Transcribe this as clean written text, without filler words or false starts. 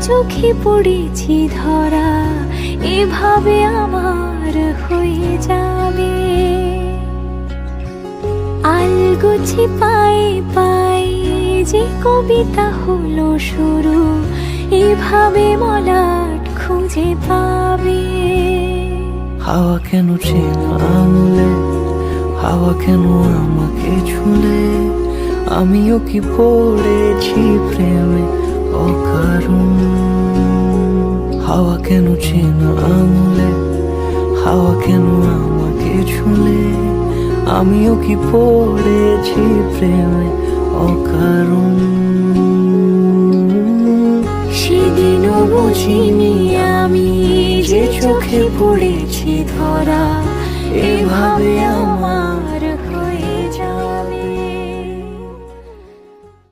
চোখে পড়েছি ধরা, এভাবে আমার হয়ে যাবে। আলগোছি পায়ে পায়ে যে কবিতা হলো শুরু, এভাবে মলাট খুঁজে পাবে। হাওয়া কেন চেনা আঙুলে, হাওয়া কেন আমাকে ছুলে, আমিও কি পড়েছি প্রেমে অকারণ। হাওয়া কেন চেনা আঙুলে, হাওয়া কেন আমাকে ছুলে, আমিও কি পড়েছি প্রেমে অকারণ। সেদিনও বুঝিনি আমি যে চোখে পড়েছি ধরা, এভাবে